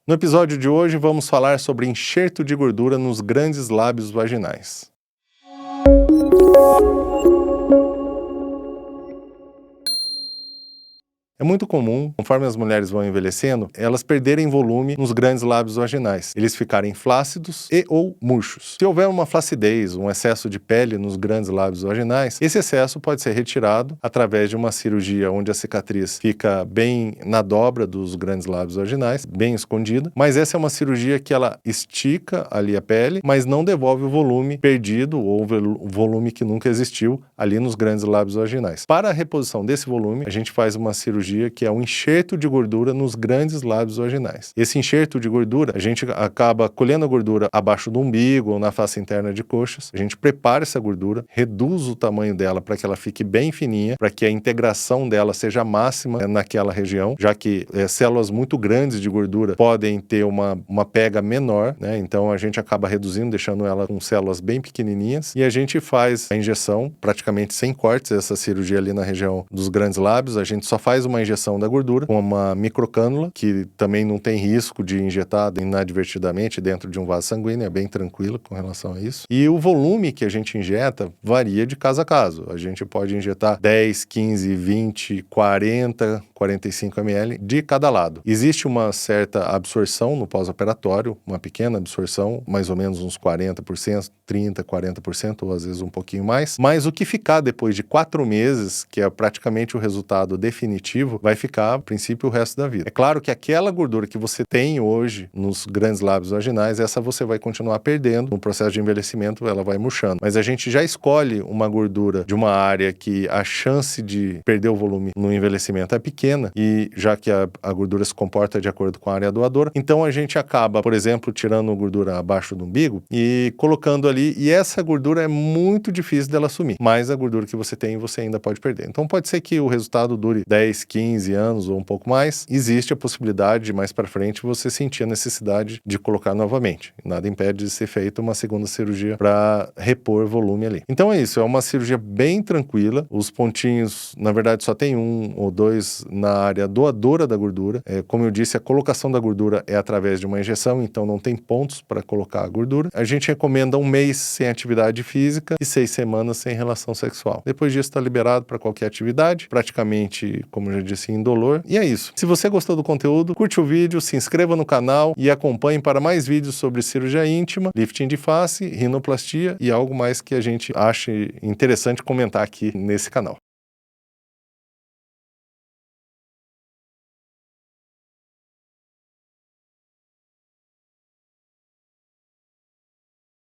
No episódio de hoje vamos falar sobre enxerto de gordura nos grandes lábios vaginais. É muito comum, conforme as mulheres vão envelhecendo, elas perderem volume nos grandes lábios vaginais, eles ficarem flácidos e ou murchos. Se houver uma flacidez, um excesso de pele nos grandes lábios vaginais, esse excesso pode ser retirado através de uma cirurgia onde a cicatriz fica bem na dobra dos grandes lábios vaginais, bem escondida, mas essa é uma cirurgia que ela estica ali a pele, mas não devolve o volume perdido ou o volume que nunca existiu ali nos grandes lábios vaginais. Para a reposição desse volume, a gente faz uma cirurgia que é um enxerto de gordura nos grandes lábios vaginais. Esse enxerto de gordura, a gente acaba colhendo a gordura abaixo do umbigo ou na face interna de coxas. A gente prepara essa gordura, reduz o tamanho dela para que ela fique bem fininha, para que a integração dela seja máxima naquela região, já que células muito grandes de gordura podem ter uma pega menor, né? Então a gente acaba reduzindo, deixando ela com células bem pequenininhas, e a gente faz a injeção praticamente sem cortes, essa cirurgia ali na região dos grandes lábios. A gente só faz uma injeção da gordura com uma microcânula, que também não tem risco de injetar inadvertidamente dentro de um vaso sanguíneo, é bem tranquilo com relação a isso. E o volume que a gente injeta varia de caso a caso. A gente pode injetar 10, 15, 20, 40, 45 ml de cada lado. Existe uma certa absorção no pós-operatório, uma pequena absorção, mais ou menos uns 40%, 30%, 40%, ou às vezes um pouquinho mais. Mas o que ficar depois de 4 meses, que é praticamente o resultado definitivo, vai ficar, a princípio, o resto da vida. É claro que aquela gordura que você tem hoje nos grandes lábios vaginais, essa você vai continuar perdendo. No processo de envelhecimento, ela vai murchando. Mas a gente já escolhe uma gordura de uma área que a chance de perder o volume no envelhecimento é pequena, e já que a gordura se comporta de acordo com a área doadora, então a gente acaba, por exemplo, tirando gordura abaixo do umbigo e colocando ali, e essa gordura é muito difícil dela sumir, mas a gordura que você tem, você ainda pode perder. Então pode ser que o resultado dure 10, 15 anos ou um pouco mais. Existe a possibilidade de mais para frente você sentir a necessidade de colocar novamente. Nada impede de ser feita uma segunda cirurgia para repor volume ali. Então é isso, é uma cirurgia bem tranquila. Os pontinhos, na verdade, só tem 1 ou 2 na área doadora da gordura. Como eu disse, a colocação da gordura é através de uma injeção, então não tem pontos para colocar a gordura. A gente recomenda 1 mês sem atividade física e 6 semanas sem relação sexual. Depois disso está liberado para qualquer atividade, praticamente, como eu já disse, indolor. E é isso. Se você gostou do conteúdo, curte o vídeo, se inscreva no canal e acompanhe para mais vídeos sobre cirurgia íntima, lifting de face, rinoplastia e algo mais que a gente ache interessante comentar aqui nesse canal.